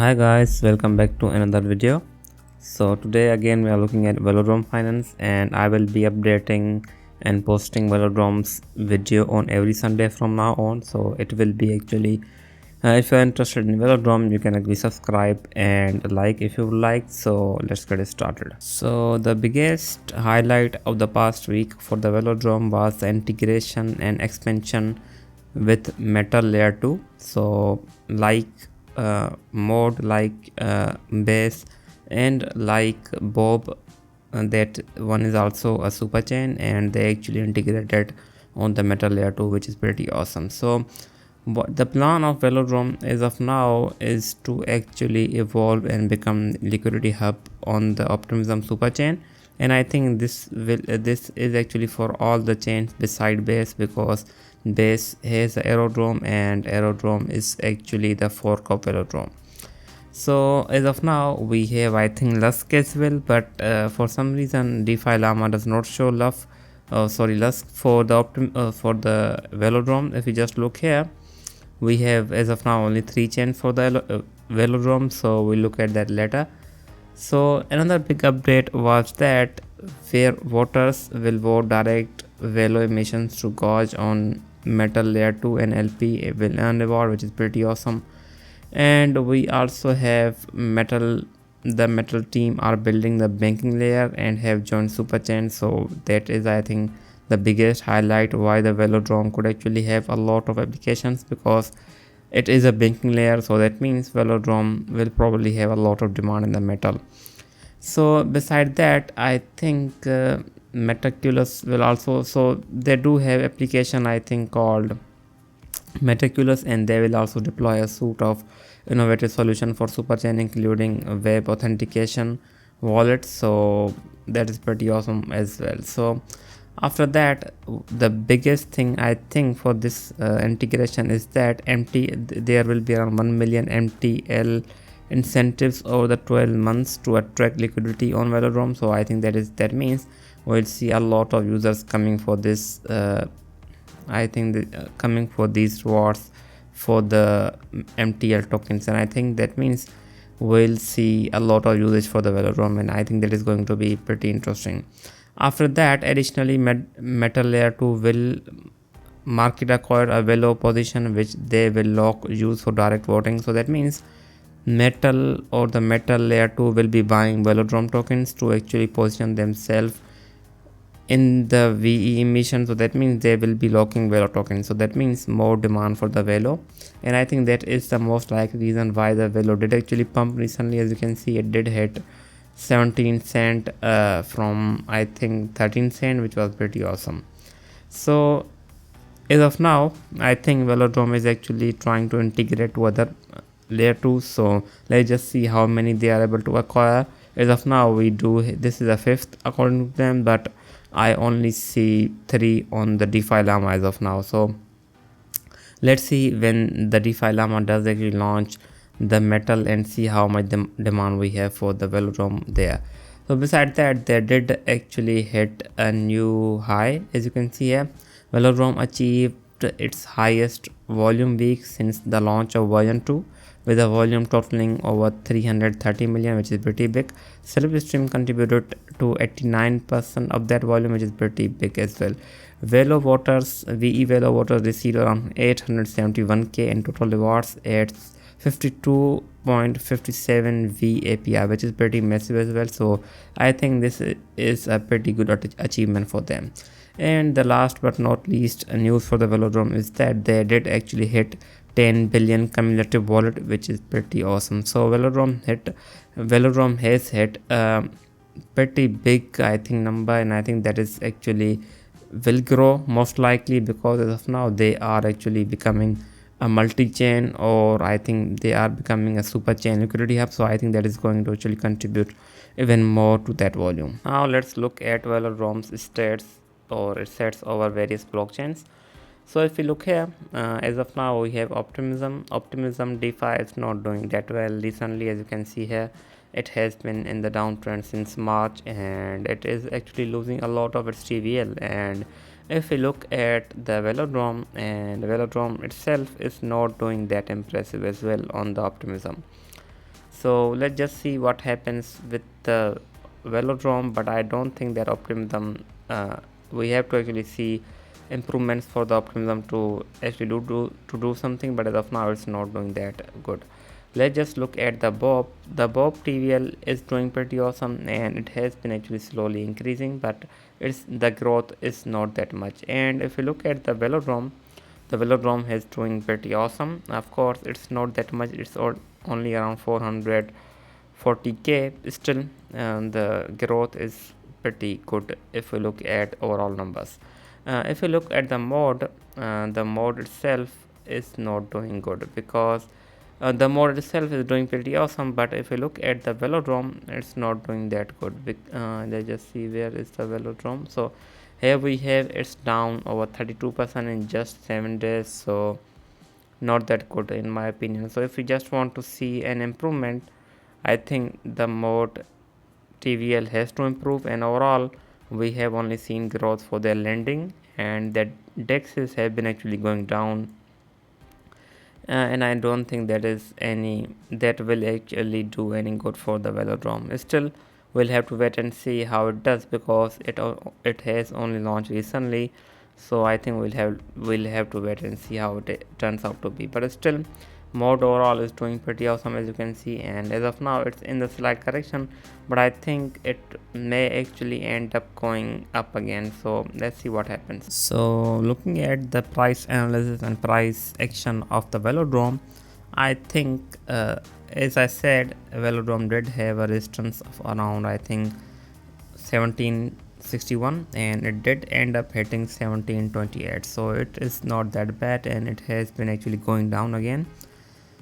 Hi guys, welcome back to another video. So today again we are looking at Velodrome Finance, and I will be updating and posting Velodrome's video on every Sunday from now on. So it will be actually if you are interested in Velodrome, you can actually subscribe and like if you would like. So let's get it started. So the biggest highlight of the past week for the Velodrome was the integration and expansion with Metal Layer 2. So like mode like base and like Bob, that one is also a super chain, and they actually integrated on the Metal Layer 2, which is pretty awesome. So what the plan of Velodrome as of now is to actually evolve and become liquidity hub on the Optimism super chain, and I think this is actually for all the chains beside base, because base has Aerodrome and Aerodrome is actually the fork of Velodrome. So as of now we have, I think, Lusk as well, but for some reason DeFi Llama does not show love Lusk for the Velodrome. If you just look here, we have as of now only 3 chains for the Velodrome, so we look at that later. So another big update was that where voters will vote direct Velo emissions to gauge on Metal Layer 2 and LP will earn reward, which is pretty awesome. And we also have the Metal team are building the banking layer and have joined Superchains. So that is, I think, the biggest highlight why the Velodrome could actually have a lot of applications, because it is a banking layer. So that means Velodrome will probably have a lot of demand in the Metal. So beside that, I think Metaculus will also, so they do have application, I think, called Metaculus, and they will also deploy a suite of innovative solution for superchain, including web authentication wallets. So that is pretty awesome as well. So after that, the biggest thing I think for this integration is that there will be around 1 million MTL incentives over the 12 months to attract liquidity on Velodrome. So I think that means we'll see a lot of users coming for this. I think coming for these rewards for the MTL tokens, and I think that means we'll see a lot of usage for the Velodrome, and I think that is going to be pretty interesting. After that, additionally, Metal Layer 2 will market acquire a Velo position, which they will lock use for direct voting. So that means Metal or the Metal Layer 2 will be buying Velodrome tokens to actually position themselves in the VE emission. So that means they will be locking Velo tokens. So that means more demand for the Velo, and I think that is the most likely reason why the Velo did actually pump recently. As you can see, it did hit 17 cent from, I think, 13 cent, which was pretty awesome. So as of now, I think Velodrome is actually trying to integrate to other layer 2. So let's just see how many they are able to acquire. As of now, this is the 5th according to them, but I only see 3 on the DeFi Llama as of now. So let's see when the DeFi Llama does actually launch the Metal and see how much demand we have for the Velodrome there. So besides that, they did actually hit a new high. As you can see here, Velodrome achieved its highest volume week since the launch of version 2, with a volume totaling over 330 million, which is pretty big. Self-stream contributed to 89% of that volume, which is pretty big as well. VE Velo voters received around 871k in total rewards at 52.57 V API, which is pretty massive as well. So I think this is a pretty good achievement for them. And the last but not least news for the Velodrome is that they did actually hit 10 billion cumulative wallet, which is pretty awesome. So Velodrome has hit a pretty big, I think, number, and I think that is actually will grow most likely, because as of now they are actually becoming a multi-chain, or I think they are becoming a super chain liquidity hub. So I think that is going to actually contribute even more to that volume. Now let's look at Velodrome's stats or assets over various blockchains. So if we look here, as of now we have Optimism DeFi is not doing that well recently. As you can see here, it has been in the downtrend since March, and it is actually losing a lot of its TVL. And if we look at the Velodrome, and the Velodrome itself is not doing that impressive as well on the Optimism. So let's just see what happens with the Velodrome, but I don't think that Optimism, we have to actually see improvements for the Optimism to actually do something, but as of now it's not doing that good. Let's just look at the Bob. The Bob TVL is doing pretty awesome, and it has been actually slowly increasing, but the growth is not that much. And if you look at the Velodrome is doing pretty awesome. Of course it's not that much, it's only around 440k. Still, the growth is pretty good if we look at overall numbers. If you look at the mode itself is not doing good, because the mode itself is doing pretty awesome, but if you look at the Velodrome, it's not doing that good. Let's just see where is the Velodrome. So here we have it's down over 32% in just 7 days, so not that good in my opinion. So if you just want to see an improvement, I think the mode TVL has to improve, and overall we have only seen growth for their lending, and that dexes have been actually going down, and I don't think that will actually do any good for the Velodrome. Still, we'll have to wait and see how it does, because it has only launched recently. So I think we'll have to wait and see how it turns out to be. But still, mode overall is doing pretty awesome, as you can see, and as of now it's in the slight correction, but I think it may actually end up going up again. So let's see what happens. So looking at the price analysis and price action of the Velodrome, I think as I said, Velodrome did have a resistance of around, I think, 1761, and it did end up hitting 1728. So it is not that bad, and it has been actually going down again.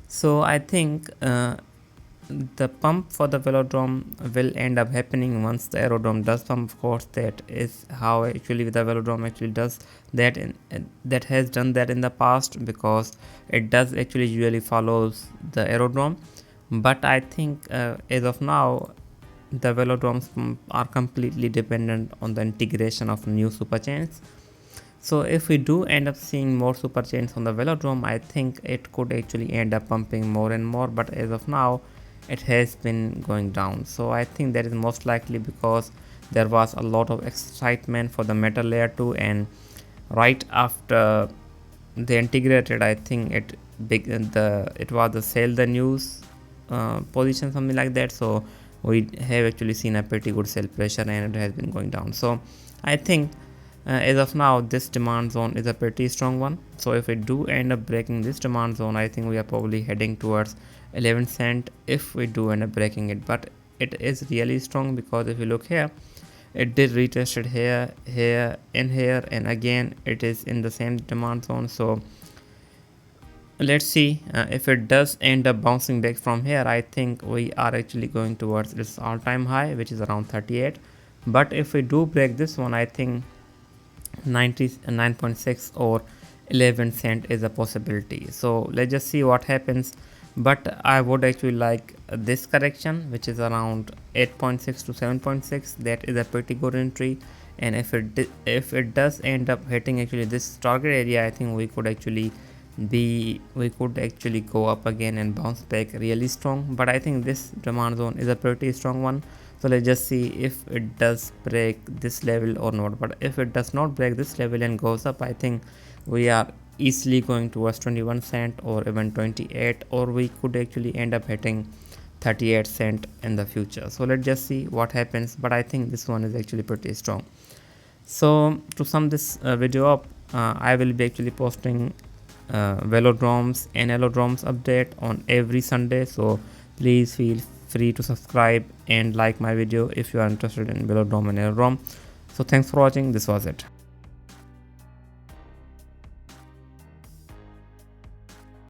So I think the pump for the Velodrome will end up happening once the aerodrome does pump. Of course, that is how actually the Velodrome actually does that, that has done that in the past, because it does actually usually follows the aerodrome. But I think as of now, the Velodromes are completely dependent on the integration of new superchains. So if we do end up seeing more Superchains on the Velodrome, I think it could actually end up pumping more and more, but as of now it has been going down. So I think that is most likely because there was a lot of excitement for the Metal Layer 2, and right after they integrated, I think it was the sell the news position, something like that. So we have actually seen a pretty good sell pressure, and it has been going down. So I think as of now this demand zone is a pretty strong one. So if we do end up breaking this demand zone, I think we are probably heading towards 11 cent if we do end up breaking it. But it is really strong, because if you look here, it did retest it here and here, and again it is in the same demand zone. So let's see if it does end up bouncing back from here. I think we are actually going towards its all-time high, which is around 38. But if we do break this one, I think 99.6 or 11 cent is a possibility. So let's just see what happens. But I would actually like this correction, which is around 8.6 to 7.6. that is a pretty good entry, and if it does end up hitting actually this target area, I think we could actually go up again and bounce back really strong. But I think this demand zone is a pretty strong one. So let's just see if it does break this level or not. But if it does not break this level and goes up, I think we are easily going towards 21 cent or even 28, or we could actually end up hitting 38 cent in the future. So let's just see what happens, but I think this one is actually pretty strong. So to sum this video up, I will be actually posting Velodromes and Velodromes update on every Sunday. So please feel free to subscribe and like my video if you are interested in Velodrome and Velodrome. So thanks for watching. This was it.